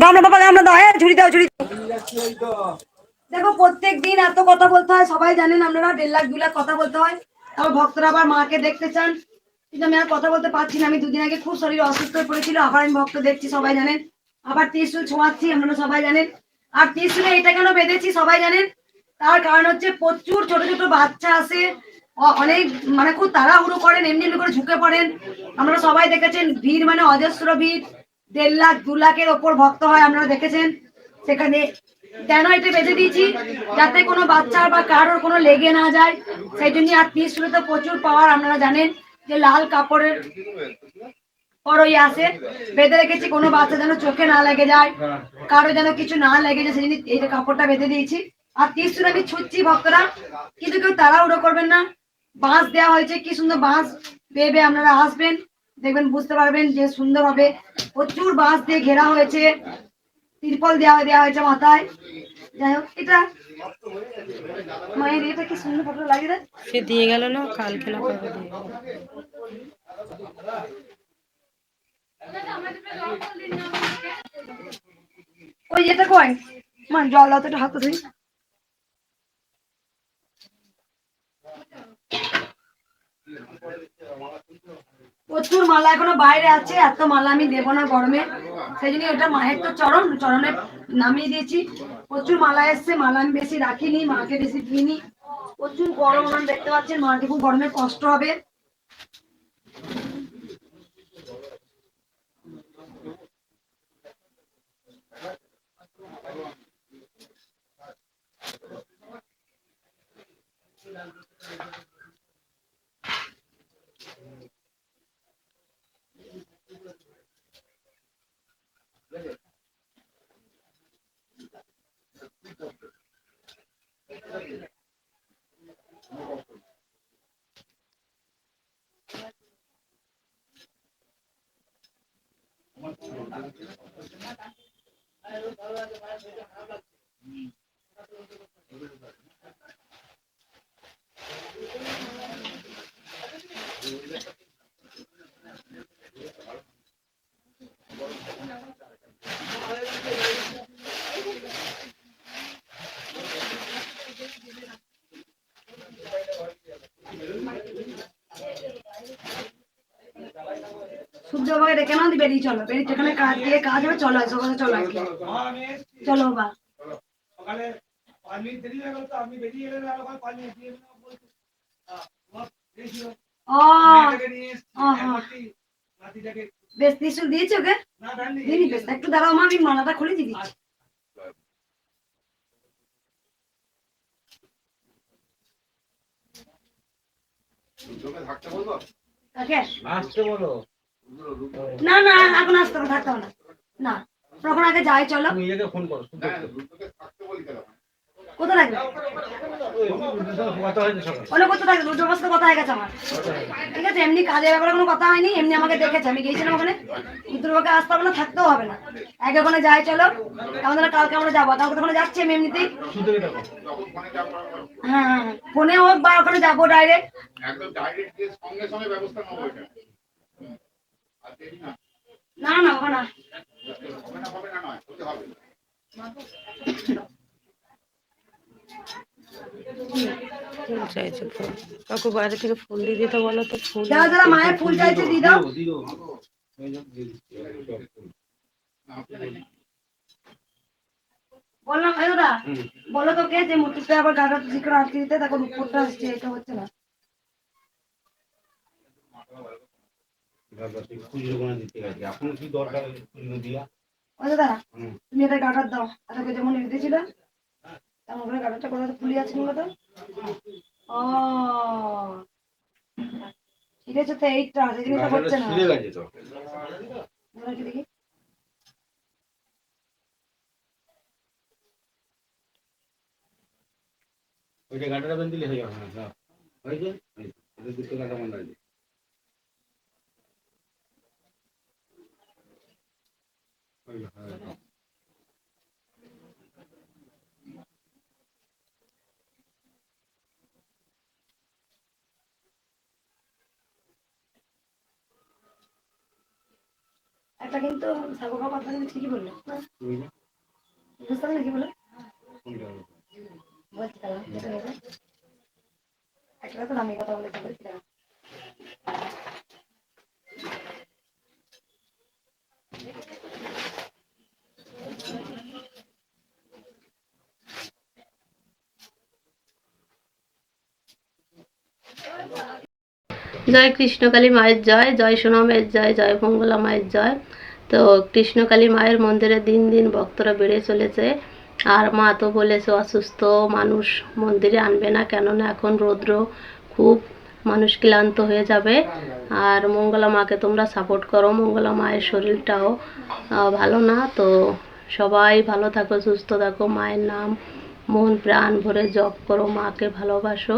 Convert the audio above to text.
গামলা বাবা গামলা দাও, হ্যাঁ ঝুড়ি দাও ঝুড়ি। দেখো প্রত্যেক দিন এত কথা বলতে হয়, সবাই জানেন আপনারা 1.5 লাখ 2 লাখ কথা বলতে হয়। আমার ভক্তরা আবার মাকে দেখতে চান, কিন্তু আমি আর কথা বলতে পারছি না। আমি দুদিন আগে খুব শরীর অসুস্থ হয়ে পড়েছিল, আবার আমি ভক্ত দেখছি সবাই জানেন। আবার ত্রিশূল ছোঁয়াচ্ছি আপনারা সবাই জানেন। আর ত্রিশূলে এটা কেন বেঁধেছি সবাই জানেন, তার কারণ হচ্ছে প্রচুর ছোট ছোট বাচ্চা আসে, অনেক মানে খুব তাড়াহুড়ো করেন, এমনি এমনি করে ঝুঁকে পড়েন। আপনারা সবাই দেখেছেন ভিড় মানে অজস্র ভিড়, 1.5 লাখ 2 লাখের ওপর ভক্ত হয়, আপনারা দেখেছেন। সেখানে কেন এটা বেঁধে দিয়েছি, যাতে কোনো বাচ্চার বা কারোর কোনো লেগে না যায় সেই জন্য। আর ত্রিশূলে তো প্রচুর পাওয়ার, আপনারা জানেন যে লাল কাপড়ের পরই আসে, বেঁধে রেখেছি কোনো বাচ্চা যেন চোখে না লেগে যায়, কারো যেন কিছু না লেগে যায়, সেই জন্য এই কাপড়টা বেঁধে দিয়েছি। আর ত্রিশূল আমি ছুটছি ভক্তরা, কিন্তু কেউ তাড়াহুড়ো করবেন না। বাঁশ দেওয়া হয়েছে, কি সুন্দর বাঁশ বেয়ে বেয়ে আপনারা আসবেন, দেখবেন বুঝতে পারবেন যে সুন্দর হবে। প্রচুর বাঁশ দিয়ে ঘেরা হয়েছে, তিরপল দেওয়া দেওয়া হয়েছে মাথায়। যাই হোক, এটা মায়ের এটা কি সুন্দর ফটো লাগে, সে দিয়ে গেল না কালকে না কবে দিয়ে গেল। ওই এটা কয় মা জল দাও তো, একটা হাত ধুই। প্রচুর মালা এখনো বাইরে আছে, এত মালা আমি দেবো না গরমে, সেই জন্য ওটা মায়ের তো চরণে নামিয়ে দিয়েছি। প্রচুর মালা এসছে, মালা আমি বেশি রাখিনি, মাকে বেশি দিইনি। প্রচুর গরম, আপনারা দেখতে পাচ্ছেন মাকে খুব গরমে কষ্ট হবে। সূর্য বাবাকে ডেকে নাও, বেরিয়ে চলো, বেরিয়ে যেখানে কাজ দিয়ে কাজ হবে চলো, সকালে চলো আর কি। চলো বা সকালে 5 মিনিট দেরি হয়ে গেল তো, আপনি বেরিয়ে এলেন আর 5 মিনিট দিয়ে বেশ ত্রিশূল দিয়েছে ওকে, দিনি বেশ, একটু দাঁড়াও মা, আমি মালাটা খুলে দিয়ে দিচ্ছি। আসতে বলো। না না এখন আসতে হবে, থাকতে হবে না, তখন আগে যাই চলো। ফোন করো, কোথায় থাকবে কোথায় থাকবে, দুটোর বস্তা কথা হয়ে গেছে আমার, ঠিক আছে। এমনি কাজের ব্যাপারে কোনো কথা হয়নি, এমনি আমাকে দেখেছে, আমি গিয়েছিলাম ওখানে। দুটোকে আসতে হবে না, থাকতেও হবে না, আগে ওখানে যাই চলো। আমাদের কালকে আমরা যাবো, কালকে ওখানে যাচ্ছি আমি এমনিতেই। হ্যাঁ ফোনে হোক বা ওখানে যাবো ডাইরেক্ট, একদম ডাইরেক্ট গিয়ে সঙ্গে সঙ্গে ব্যবস্থা নেবো এটা। না না হবে না, হবে না নয়, হতে হবে। ফুল চাইছে, ফুল কাকু বাইরে থেকে ফুল দিয়ে দিতে বলো তো। ফুল যারা যারা মায়ের ফুল চাইছে দিয়ে দাও। বললাম দাদা, বলো তো কে যে মুটুতে আবার গাটা ঠিক করে আটকে দিতে, তখন উপরটা আসছে, এটা হচ্ছে না। ও দাদা তুমি এটা গাটার দাও, এটাকে যেমন রেখেছিল তেমন করে গাটারটা করে ফুলি আছে তো। ও ঠিক আছে, তো এইটা সেই জিনিসটা হচ্ছে না, দেখি ওইটা গাটাটা বেঁধে দিলে হয়ে যাবে। হ্যাঁ হয়েছে, দুটো গাটা বান্ধা আছে। একটা কিন্তু সাগর কথা কিন্তু ঠিকই বললো না? বুঝতে পারলে কি বলো? বলছি তাহলে যেটা নেবে একটা কথা দামি কথা বলে বলছি দাঁড়াও। জয় কৃষ্ণকালী মায়ের জয়, জয় সোনামের জয়, জয় মঙ্গলা মায়ের জয়। তো কৃষ্ণকালী মায়ের মন্দিরে দিন দিন ভক্তরা বেড়ে চলেছে। আর মা তো বলেছে অসুস্থ মানুষ মন্দিরে আনবে না, কেননা এখন রৌদ্র খুব, মানুষ ক্লান্ত হয়ে যাবে। আর মঙ্গলা মাকে তোমরা সাপোর্ট করো, মঙ্গলা মায়ের শরীরটাও ভালো না। তো সবাই ভালো থাকো, সুস্থ থাকো, মায়ের নাম মন প্রাণ ভরে জপ করো, মাকে ভালোবাসো।